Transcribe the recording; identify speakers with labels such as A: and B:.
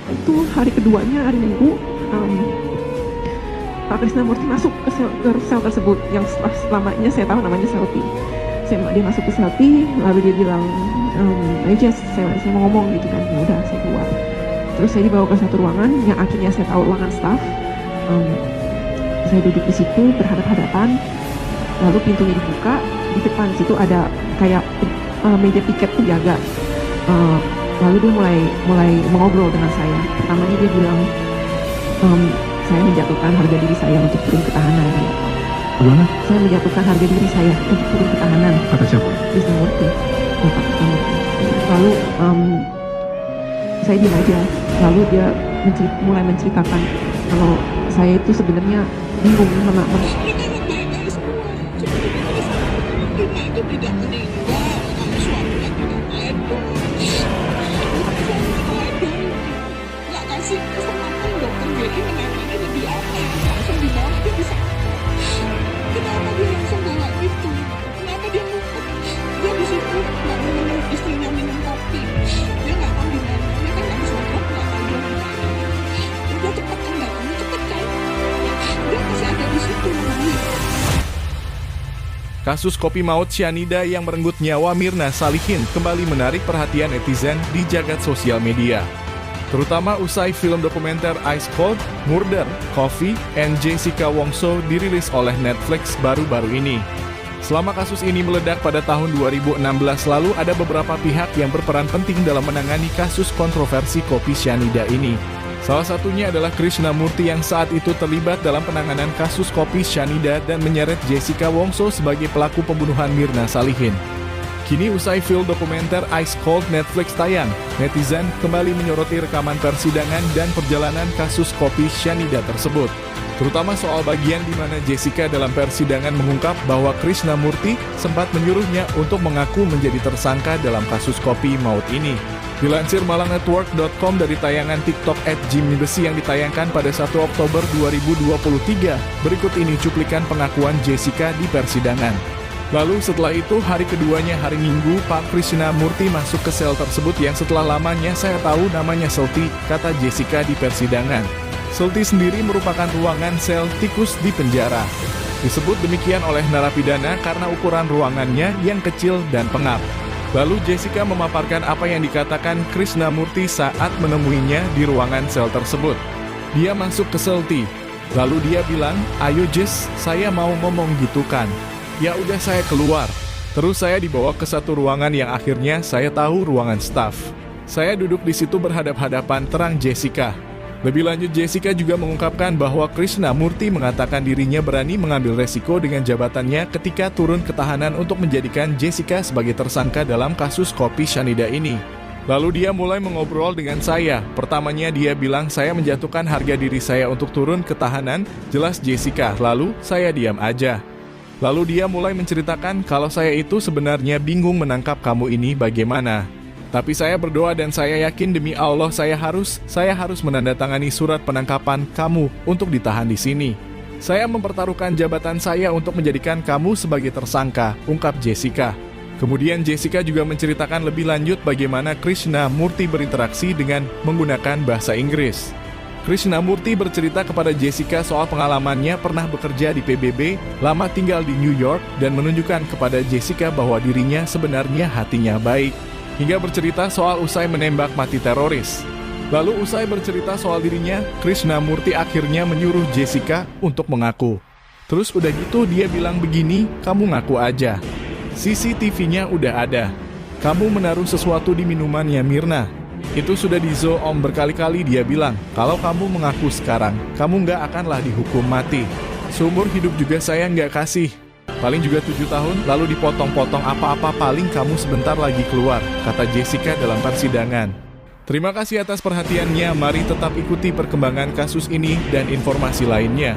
A: Itu hari keduanya, hari Minggu, Pak Krisnamurti masuk ke sel tersebut yang selamanya saya tahu namanya sel P. Dia masuk ke sel P, lalu dia bilang, ayo Jess, saya mau ngomong gitu kan. Ya udah, saya keluar. Terus saya dibawa ke satu ruangan yang akhirnya saya tahu ruangan staff. Saya duduk di situ berhadap-hadapan, lalu pintunya dibuka, di depan situ ada kayak meja piket penjaga. Lalu dia mulai mengobrol dengan saya. Pertamanya dia bilang, saya menjatuhkan harga diri saya untuk turun ke tahanan.
B: Gimana?
A: Saya menjatuhkan harga diri saya untuk turun ke tahanan.
B: Kata siapa?
A: Krisnamurti. Bapak Krisnamurti. Lalu saya diam aja. Lalu dia mulai menceritakan kalau saya itu sebenarnya bingung
C: itu tidak meninggal, kalau suaminya tidak teledor. Nggak kasih kesempatan dokter GI menangani lebih awal, langsung dibawa dia bisa. Kenapa dia langsung bawa gitu? Kenapa dia ngumpet? Dia di situ nggak menemui istrinya minum kopi. Dia nggak tahu di mana. Dia kan nggak bisa drop, nggak tahu dia di mana. Udah cepet kan datangnya cepet kan? Dia masih ada di situ nungguin.
D: Kasus kopi maut cyanida yang merenggut nyawa Mirna Salihin kembali menarik perhatian netizen di jagat sosial media. Terutama usai film dokumenter Ice Cold, Murder, Coffee, and Jessica Wongso dirilis oleh Netflix baru-baru ini. Selama kasus ini meledak pada tahun 2016 lalu, ada beberapa pihak yang berperan penting dalam menangani kasus kontroversi kopi cyanida ini. Salah satunya adalah Krisnamurti yang saat itu terlibat dalam penanganan kasus kopi cyanida dan menyeret Jessica Wongso sebagai pelaku pembunuhan Mirna Salihin. Kini usai film dokumenter Ice Cold Netflix tayang, netizen kembali menyoroti rekaman persidangan dan perjalanan kasus kopi cyanida tersebut. Terutama soal bagian di mana Jessica dalam persidangan mengungkap bahwa Krisnamurti sempat menyuruhnya untuk mengaku menjadi tersangka dalam kasus kopi maut ini. Dilansir malangnetwork.com dari tayangan TikTok @jimmybesi yang ditayangkan pada 1 Oktober 2023, berikut ini cuplikan pengakuan Jessica di persidangan. Lalu setelah itu hari keduanya hari Minggu, Pak Krisnamurti masuk ke sel tersebut yang setelah lamanya saya tahu namanya sel T, kata Jessica di persidangan. Sel T sendiri merupakan ruangan sel tikus di penjara. Disebut demikian oleh narapidana karena ukuran ruangannya yang kecil dan pengap. Lalu Jessica memaparkan apa yang dikatakan Krisnamurti saat menemuinya di ruangan sel tersebut. Dia masuk ke sel T. Lalu dia bilang, ayo Jess, saya mau ngomong gitu kan. Ya udah saya keluar. Terus saya dibawa ke satu ruangan yang akhirnya saya tahu ruangan staff. Saya duduk di situ berhadap-hadapan, terang Jessica. Lebih lanjut, Jessica juga mengungkapkan bahwa Krisnamurti mengatakan dirinya berani mengambil resiko dengan jabatannya ketika turun ke tahanan untuk menjadikan Jessica sebagai tersangka dalam kasus kopi cyanida ini. Lalu dia mulai mengobrol dengan saya. Pertamanya dia bilang saya menjatuhkan harga diri saya untuk turun ke tahanan, jelas Jessica. Lalu saya diam aja. Lalu dia mulai menceritakan kalau saya itu sebenarnya bingung menangkap kamu ini bagaimana. Tapi saya berdoa dan saya yakin demi Allah saya harus menandatangani surat penangkapan kamu untuk ditahan di sini. Saya mempertaruhkan jabatan saya untuk menjadikan kamu sebagai tersangka, ungkap Jessica. Kemudian Jessica juga menceritakan lebih lanjut bagaimana Krisnamurti berinteraksi dengan menggunakan bahasa Inggris. Krisnamurti bercerita kepada Jessica soal pengalamannya pernah bekerja di PBB, lama tinggal di New York, dan menunjukkan kepada Jessica bahwa dirinya sebenarnya hatinya baik. Hingga bercerita soal usai menembak mati teroris. Lalu usai bercerita soal dirinya, Krisnamurti akhirnya menyuruh Jessica untuk mengaku. Terus udah gitu dia bilang begini, kamu ngaku aja. CCTV-nya udah ada. Kamu menaruh sesuatu di minumannya Mirna. Itu sudah di-zoom berkali-kali dia bilang, kalau kamu mengaku sekarang, kamu nggak akanlah dihukum mati. Seumur hidup juga saya nggak kasih. Paling juga 7 tahun, lalu dipotong-potong apa-apa paling kamu sebentar lagi keluar, kata Jessica dalam persidangan. Terima kasih atas perhatiannya, mari tetap ikuti perkembangan kasus ini dan informasi lainnya.